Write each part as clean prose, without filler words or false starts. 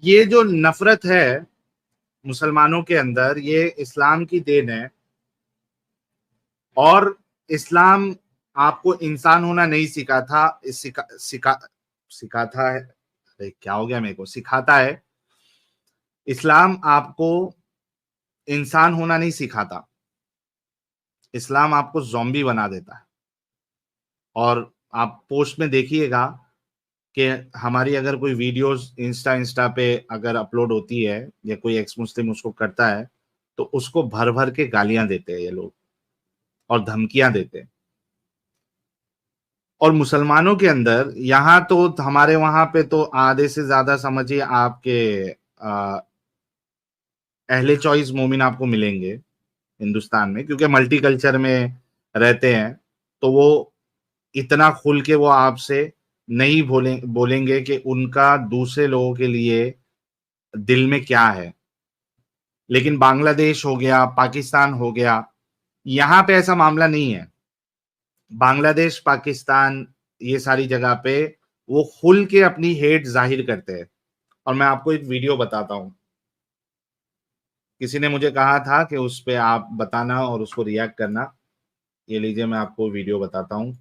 ये जो नफरत है मुसलमानों के अंदर, ये इस्लाम की देन है। और इस्लाम आपको इंसान होना नहीं सिखाता, सिखाता है। अरे क्या हो गया, मेरे को सिखाता है। इस्लाम आपको इंसान होना नहीं सिखाता, इस्लाम आपको ज़ॉम्बी बना देता है। और आप पोस्ट में देखिएगा कि हमारी अगर कोई वीडियोस इंस्टा पे अगर अपलोड होती है या कोई एक्स मुस्लिम उसको करता है, तो उसको भर भर के गालियां देते हैं ये लोग और धमकियां देते हैं। और मुसलमानों के अंदर यहाँ तो, हमारे वहां पे तो आधे से ज्यादा समझिए आपके अहले चॉइस मोमिन आपको मिलेंगे हिंदुस्तान में, क्योंकि मल्टी कल्चर में रहते हैं। तो वो इतना खुल के वो आपसे नहीं बोलेंगे कि उनका दूसरे लोगों के लिए दिल में क्या है। लेकिन बांग्लादेश हो गया, पाकिस्तान हो गया, यहाँ पे ऐसा मामला नहीं है। बांग्लादेश, पाकिस्तान, ये सारी जगह पे वो खुल के अपनी हेट जाहिर करते हैं। और मैं आपको एक वीडियो बताता हूं, किसी ने मुझे कहा था कि उस पे आप बताना और उसको रिएक्ट करना। ये लीजिए, मैं आपको वीडियो बताता हूं।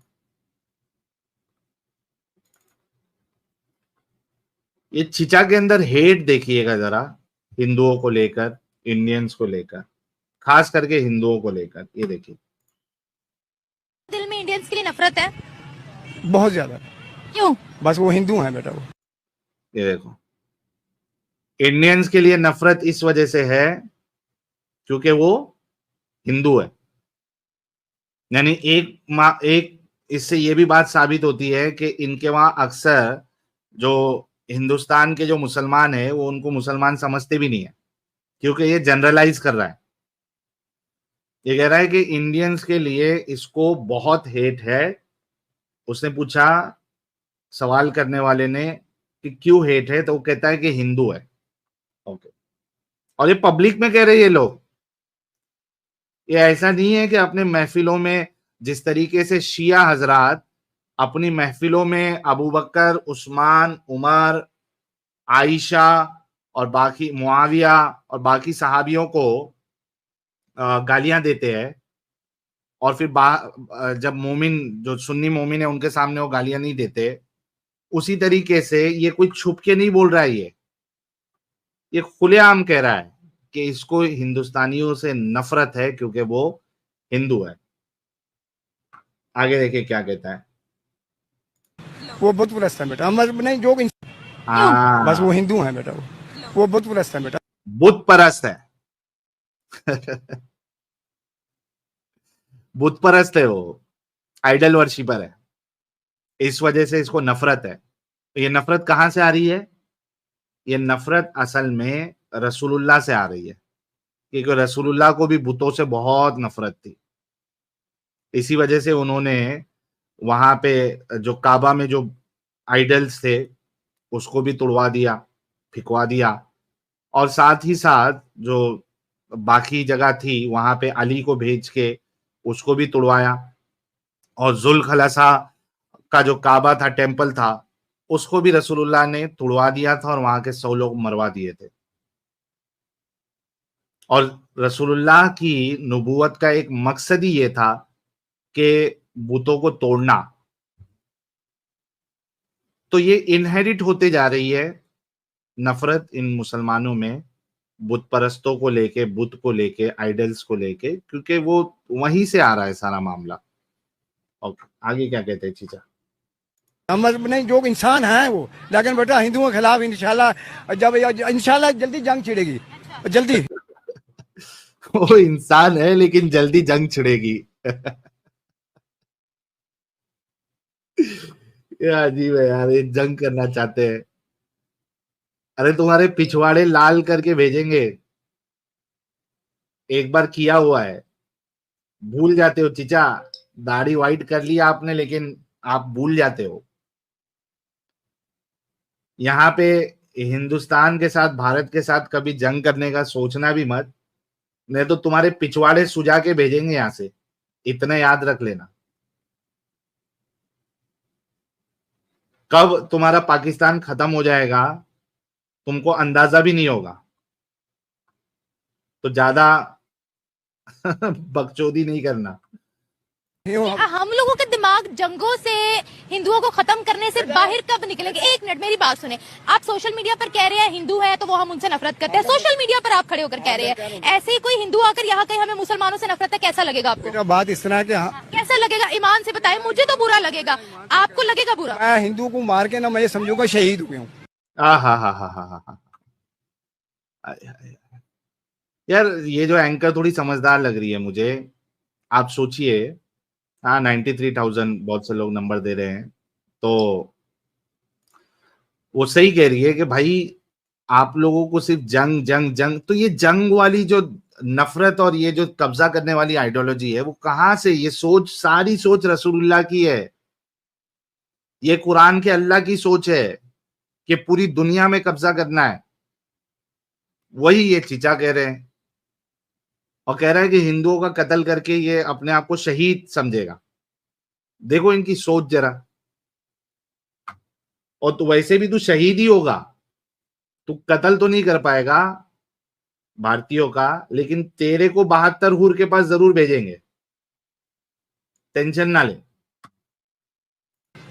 ये चिचा के अंदर हेट देखिएगा जरा, हिंदुओं को लेकर, इंडियंस को लेकर, खास करके हिंदुओं को लेकर। ये देखिए, दिल में इंडियंस के लिए नफरत है। बहुत ज्यादा। क्यों? बस वो हिंदू हैं बेटा वो। ये देखो, इंडियंस के लिए नफरत इस वजह से है क्योंकि वो हिंदू है। यानी एक इससे ये भी बात साबित होती है कि इनके वहां अक्सर जो हिंदुस्तान के जो मुसलमान है वो उनको मुसलमान समझते भी नहीं है, क्योंकि ये जनरलाइज कर रहा है। ये कह रहा है कि इंडियंस के लिए इसको बहुत हेट है। उसने पूछा, सवाल करने वाले ने, कि क्यों हेट है, तो वो कहता है कि हिंदू है। ओके। और ये पब्लिक में कह रहे हैं ये लोग। ये ऐसा नहीं है कि अपने महफिलों में जिस तरीके से शिया हजरात अपनी महफिलों में अबू बकर, उस्मान, उमर, आयशा और बाकी मुआविया और बाकी सहाबियों को गालियां देते हैं, और फिर जब मोमिन, जो सुन्नी मोमिन है, उनके सामने वो गालियां नहीं देते। उसी तरीके से ये कोई छुप के नहीं बोल रहा है, ये खुलेआम कह रहा है कि इसको हिंदुस्तानियों से नफरत है क्योंकि वो हिंदू है। आगे देखिए क्या कहता है। वो बुत परस्त है बेटा, हम नहीं जो बस वो हिंदू हैं बेटा वो बुत परस्त है बेटा। बुत परस्त है। बुत परस्त है वो, आइडल वर्शिपर है। इस वजह से इसको नफरत है। तो ये नफरत कहां से आ रही है? ये नफरत असल में रसूलुल्लाह से आ रही है, क्योंकि रसूलुल्लाह को भी बुतों से बहुत नफरत थी। इसी वजह से उन्होंने वहां पे जो काबा में जो आइडल्स थे उसको भी तोड़वा दिया, फिकवा दिया। और साथ ही साथ जो बाकी जगह थी वहां पे अली को भेज के उसको भी तोड़वाया। और जुल खलसा का जो काबा था, टेम्पल था, उसको भी रसूलुल्लाह ने तोड़वा दिया था और वहां के 100 लोग मरवा दिए थे। और रसूलुल्लाह की नबूवत का एक मकसद ही ये था कि बुतों को तोड़ना। तो ये इनहेरिट होते जा रही है नफरत इन मुसलमानों में, बुत परस्तों को लेके, बुत को लेके, आइडल्स को लेके, क्योंकि वो वहीं से आ रहा है सारा मामला। ओके, आगे क्या कहते हैं चीचा? हम नहीं जो इंसान है वो, लेकिन बेटा हिंदुओं के खिलाफ इंशाल्लाह, जब इंशाल्लाह जल्दी जंग छिड़ेगी, जल्दी। वो इंसान है लेकिन जल्दी जंग छिड़ेगी। ये अजीब है यार, ये जंग करना चाहते हैं। अरे तुम्हारे पिछवाड़े लाल करके भेजेंगे, एक बार किया हुआ है, भूल जाते हो चीचा। दाढ़ी वाइट कर लिया आपने, लेकिन आप भूल जाते हो। यहाँ पे हिंदुस्तान के साथ, भारत के साथ कभी जंग करने का सोचना भी मत, नहीं तो तुम्हारे पिछवाड़े सुझा के भेजेंगे यहां से। इतना याद रख लेना। कब तुम्हारा पाकिस्तान खत्म हो जाएगा तुमको अंदाजा भी नहीं होगा, तो ज्यादा बकचोदी नहीं करना। हम लोगों के दिमाग जंगों से, हिंदुओं को खत्म करने से बाहर कब निकलेंगे? एक मिनट मेरी बात सुने। आप सोशल मीडिया पर कह रहे हैं हिंदू है तो वो हम उनसे नफरत करते हैं, सोशल मीडिया पर आप खड़े होकर कह रहे हैं। ऐसे ही कोई हिंदू आकर यहाँ कहीं हमें मुसलमानों से नफरत है, कैसा लगेगा आपको? बेटा बात इस तरह के, कैसा लगेगा? ईमान से बताए, मुझे तो बुरा लगेगा, आपको लगेगा बुरा? मैं हिंदू को मार के ना मैं ये समझूंगा शहीद हुए हूँ। हा। यार ये जो एंकर थोड़ी समझदार लग रही है मुझे। आप सोचिए, हाँ 93,000 बहुत से लोग नंबर दे रहे हैं, तो वो सही कह रही है कि भाई आप लोगों को सिर्फ जंग जंग जंग, तो ये जंग वाली जो नफरत और ये जो कब्जा करने वाली आइडियोलॉजी है वो कहां से? ये सोच, सारी सोच रसूलुल्लाह की है, ये कुरान के अल्लाह की सोच है कि पूरी दुनिया में कब्जा करना है। वही ये चीचा कह रहे हैं और कह रहा है कि हिंदुओं का कत्ल करके ये अपने आप को शहीद समझेगा। देखो इनकी सोच जरा। और तो वैसे भी तू शहीद ही होगा, तू कत्ल तो नहीं कर पाएगा भारतीयों का, लेकिन तेरे को 72 हूर के पास जरूर भेजेंगे, टेंशन ना ले।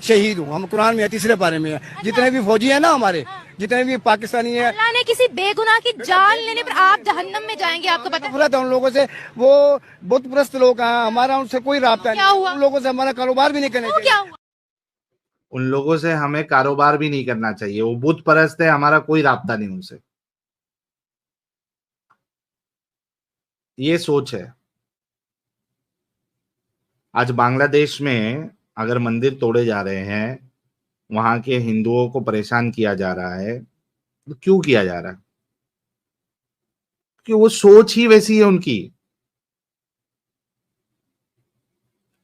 शहीद हूँ, हम कुरान में है, तीसरे पारे में है। जितने भी फौजी है ना हमारे, जितने भी पाकिस्तानी है, अल्लाह ने किसी बेगुनाह की जान लेने पर आप जहन्नम में जाएंगे, आपको पता है? नफरत है उन लोगों से। वो बुत परस्त लोग हैं, हमारा उनसे कोई राब्ता क्या नहीं। हुआ? उन लोगों से हमारा कारोबार भी नहीं करना वो चाहिए। क्या हुआ? उन लोगों से हमें कारोबार भी नहीं करना चाहिए, वो बुत परस्त है, हमारा कोई राब्ता नहीं उनसे। ये सोच है। आज बांग्लादेश में अगर मंदिर तोड़े जा रहे हैं, वहां के हिंदुओं को परेशान किया जा रहा है, तो क्यों किया जा रहा है? कि वो सोच ही वैसी है उनकी।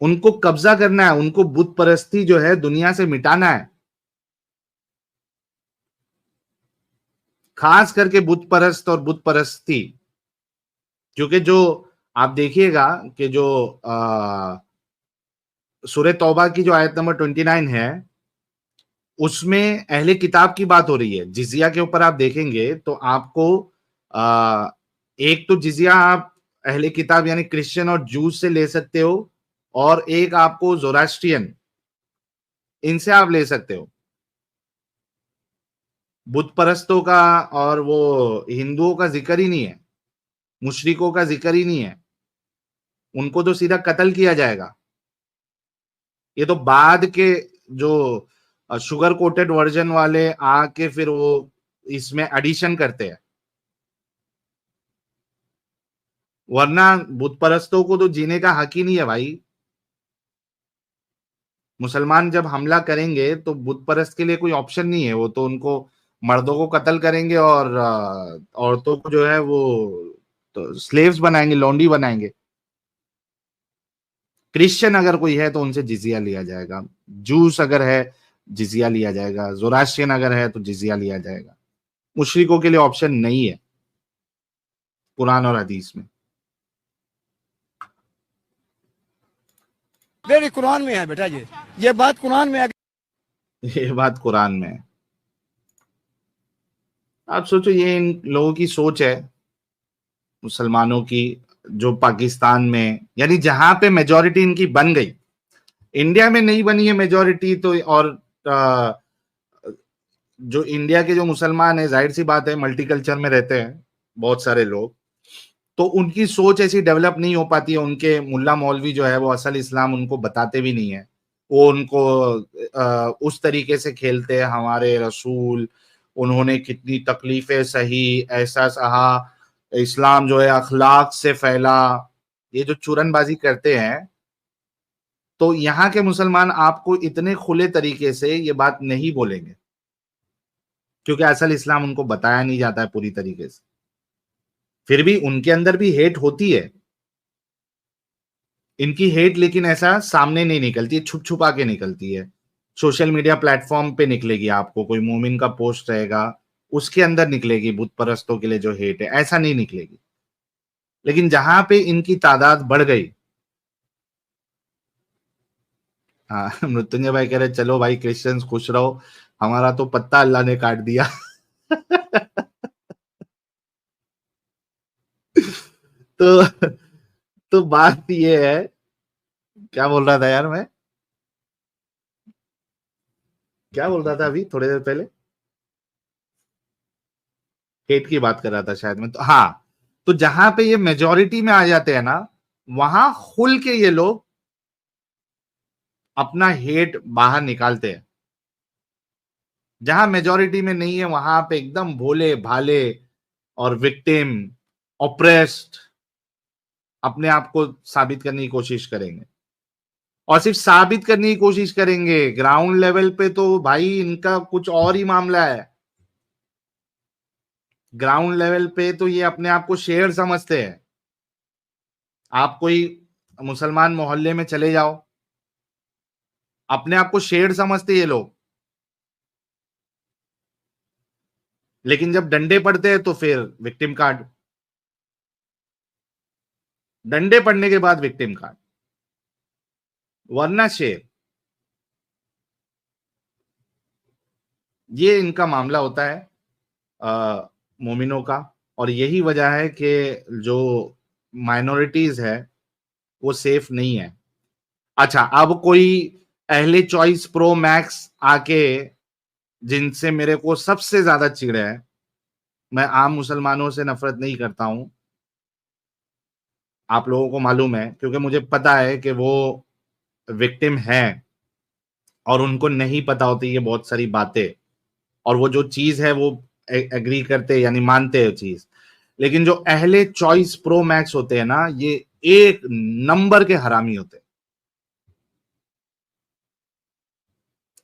उनको कब्जा करना है, उनको बुत परस्ती जो है दुनिया से मिटाना है, खास करके बुत परस्त और बुत परस्ती। क्योंकि जो आप देखिएगा कि जो सूरह तौबा की जो आयत नंबर 29 है, उसमें अहले किताब की बात हो रही है। जिजिया के ऊपर आप देखेंगे तो आपको एक तो जिजिया आप अहले किताब यानी क्रिश्चियन और जूस से ले सकते हो, और एक आपको जोरास्ट्रियन, इनसे आप ले सकते हो। बुत परस्तों का और वो हिंदुओं का जिक्र ही नहीं है, मुशरिकों का जिक्र ही नहीं है। उनको तो सीधा कत्ल किया जाएगा। ये तो बाद के जो शुगर कोटेड वर्जन वाले आके फिर वो इसमें एडिशन करते हैं, वरना बुत परस्तों को तो जीने का हक ही नहीं है भाई। मुसलमान जब हमला करेंगे तो बुत परस्त के लिए कोई ऑप्शन नहीं है, वो तो उनको मर्दों को कत्ल करेंगे और औरतों को जो है वो तो स्लेव्स बनाएंगे, लौंडी बनाएंगे। क्रिश्चियन अगर कोई है तो उनसे जिजिया लिया जाएगा, जूस अगर है जिजिया लिया जाएगा, जोरास्ट्रियन अगर है तो जिजिया लिया जाएगा। मुशरिकों के लिए ऑप्शन नहीं है कुरान और हदीस में। मेरे कुरान में है बेटा, ये बात कुरान में है। ये बात कुरान में है। आप सोचो, ये इन लोगों की सोच है, मुसलमानों की, जो पाकिस्तान में यानी जहां पे मेजोरिटी इनकी बन गई, इंडिया में नहीं बनी है मेजोरिटी तो। और जो इंडिया के जो मुसलमान है, जाहिर सी बात है मल्टीकल्चर में रहते हैं बहुत सारे लोग, तो उनकी सोच ऐसी डेवलप नहीं हो पाती है। उनके मुल्ला मौलवी जो है वो असल इस्लाम उनको बताते भी नहीं है। वो उनको उस तरीके से खेलते हैं, हमारे रसूल उन्होंने कितनी तकलीफें सही, ऐसा सहा, इस्लाम जो है अखलाक से फैला, ये जो चूरनबाजी करते हैं। तो यहाँ के मुसलमान आपको इतने खुले तरीके से ये बात नहीं बोलेंगे, क्योंकि असल इस्लाम उनको बताया नहीं जाता है पूरी तरीके से। फिर भी उनके अंदर भी हेट होती है, इनकी हेट लेकिन ऐसा सामने नहीं निकलती, छुप छुपा के निकलती है। सोशल मीडिया प्लेटफॉर्म पे निकलेगी, आपको कोई मोमिन का पोस्ट रहेगा उसके अंदर निकलेगी बुत परस्तों के लिए जो हेट है, ऐसा नहीं निकलेगी। लेकिन जहां पे इनकी तादाद बढ़ गई, हाँ मृत्युंजय भाई कह रहे चलो भाई क्रिश्चियंस खुश रहो, हमारा तो पत्ता अल्लाह ने काट दिया। तो तो बात ये है, क्या बोल रहा था यार मैं, क्या बोल रहा था अभी थोड़ी देर पहले, हेट की बात कर रहा था शायद मैं। तो हाँ, तो जहां पे ये मेजोरिटी में आ जाते हैं ना, वहां खुल के ये लोग अपना हेट बाहर निकालते हैं। जहां मेजोरिटी में नहीं है वहां पे एकदम भोले भाले और विक्टिम, ऑप्रेस्ड अपने आप को साबित करने की कोशिश करेंगे। और सिर्फ साबित करने की कोशिश करेंगे, ग्राउंड लेवल पे तो भाई इनका कुछ और ही मामला है। ग्राउंड लेवल पे तो ये अपने आप को शेर समझते हैं। आप कोई मुसलमान मोहल्ले में चले जाओ, अपने आप को शेर समझते ये लोग, लेकिन जब डंडे पड़ते हैं तो फिर विक्टिम कार्ड, डंडे पड़ने के बाद विक्टिम कार्ड, वरना शेर। ये इनका मामला होता है मोमिनों का। और यही वजह है कि जो माइनॉरिटीज है वो सेफ नहीं है। अच्छा, अब कोई अहले चॉइस प्रो मैक्स आके, जिनसे मेरे को सबसे ज्यादा चिढ़ है, मैं आम मुसलमानों से नफरत नहीं करता हूं, आप लोगों को मालूम है, क्योंकि मुझे पता है कि वो विक्टिम है और उनको नहीं पता होती ये बहुत सारी बातें, और वो जो चीज है वो एग्री करते यानी मानते हैं चीज। लेकिन जो अहले चॉइस प्रो मैक्स होते हैं ना, ये एक नंबर के हरामी होते हैं।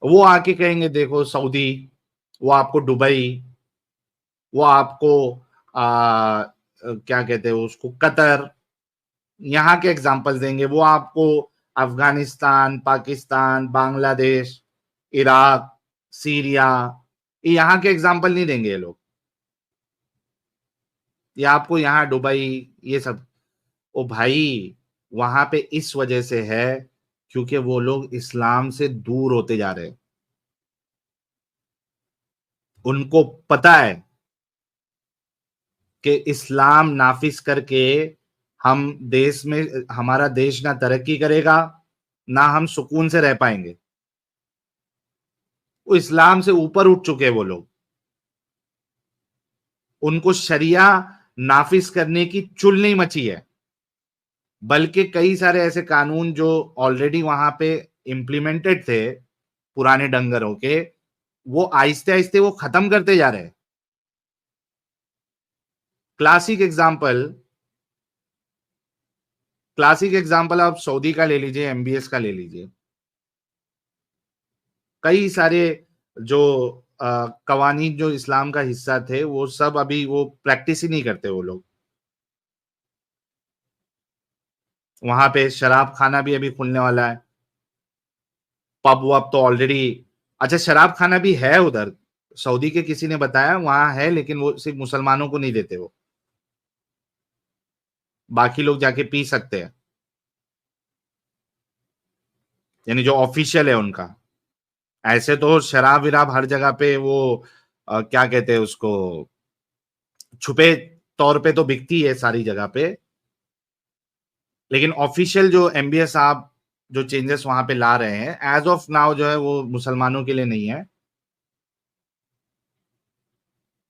वो आके कहेंगे देखो सऊदी, वो आपको दुबई, वो आपको क्या कहते हैं उसको, कतर, यहाँ के एग्जाम्पल्स देंगे। वो आपको अफगानिस्तान, पाकिस्तान, बांग्लादेश, इराक, सीरिया, यहाँ के एग्जाम्पल नहीं देंगे ये लोग। ये आपको यहाँ दुबई, ये सब, ओ भाई वहां पे इस वजह से है क्योंकि वो लोग इस्लाम से दूर होते जा रहे हैं। उनको पता है कि इस्लाम नाफिज करके हम देश में, हमारा देश ना तरक्की करेगा ना हम सुकून से रह पाएंगे। वो इस्लाम से ऊपर उठ चुके हैं वो लोग। उनको शरिया नाफिज करने की चुल नहीं मची है, बल्कि कई सारे ऐसे कानून जो ऑलरेडी वहां पे इम्प्लीमेंटेड थे पुराने डंगरों के, वो आहिस्ते आहिस्ते वो खत्म करते जा रहे हैं। क्लासिक एग्जाम्पल, आप सऊदी का ले लीजिए, एमबीएस का ले लीजिए। कई सारे जो कवानीन जो इस्लाम का हिस्सा थे वो सब अभी वो प्रैक्टिस ही नहीं करते वो लोग। वहां पे शराब खाना भी अभी खुलने वाला है, पब वब तो ऑलरेडी। अच्छा, शराब खाना भी है उधर, सऊदी के किसी ने बताया वहां है, लेकिन वो सिर्फ मुसलमानों को नहीं देते, वो बाकी लोग जाके पी सकते हैं, यानी जो ऑफिशियल है उनका। ऐसे तो शराब विराब हर जगह पे वो क्या कहते हैं उसको, छुपे तौर पे तो बिकती है सारी जगह पे, लेकिन ऑफिशियल जो एमबीएस साहब जो चेंजेस वहां पे ला रहे हैं एज ऑफ नाउ जो है वो मुसलमानों के लिए नहीं है।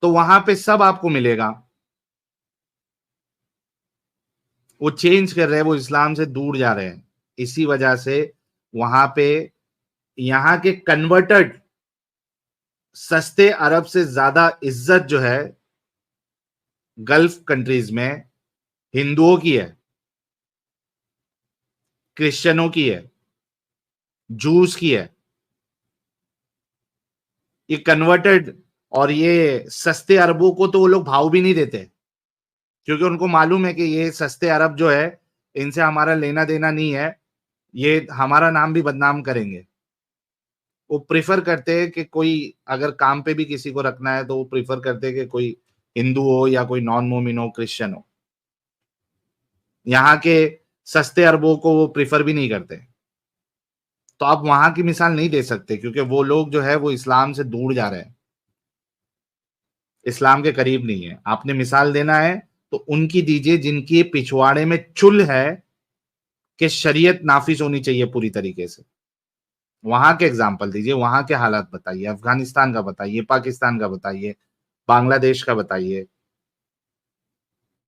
तो वहां पे सब आपको मिलेगा। वो चेंज कर रहे हैं, वो इस्लाम से दूर जा रहे हैं। इसी वजह से वहां पे यहाँ के कन्वर्टेड सस्ते अरब से ज्यादा इज्जत जो है गल्फ कंट्रीज में हिंदुओं की है, क्रिश्चियनों की है, जूस की है। ये कन्वर्टेड और ये सस्ते अरबों को तो वो लोग भाव भी नहीं देते, क्योंकि उनको मालूम है कि ये सस्ते अरब जो है इनसे हमारा लेना देना नहीं है, ये हमारा नाम भी बदनाम करेंगे। वो प्रिफर करते हैं कि कोई अगर काम पे भी किसी को रखना है तो वो प्रिफर करते हैं कि कोई हिंदू हो या कोई नॉन मोमिन हो, क्रिश्चियन हो। यहाँ के सस्ते अरबों को वो प्रिफर भी नहीं करते। तो आप वहां की मिसाल नहीं दे सकते, क्योंकि वो लोग जो है वो इस्लाम से दूर जा रहे हैं, इस्लाम के करीब नहीं है। आपने मिसाल देना है तो उनकी दीजिए जिनकी पिछवाड़े में चुल है कि शरीयत नाफिज होनी चाहिए पूरी तरीके से, वहां के एग्जाम्पल दीजिए, वहां के हालात बताइए, अफगानिस्तान का बताइए, पाकिस्तान का बताइए, बांग्लादेश का बताइए,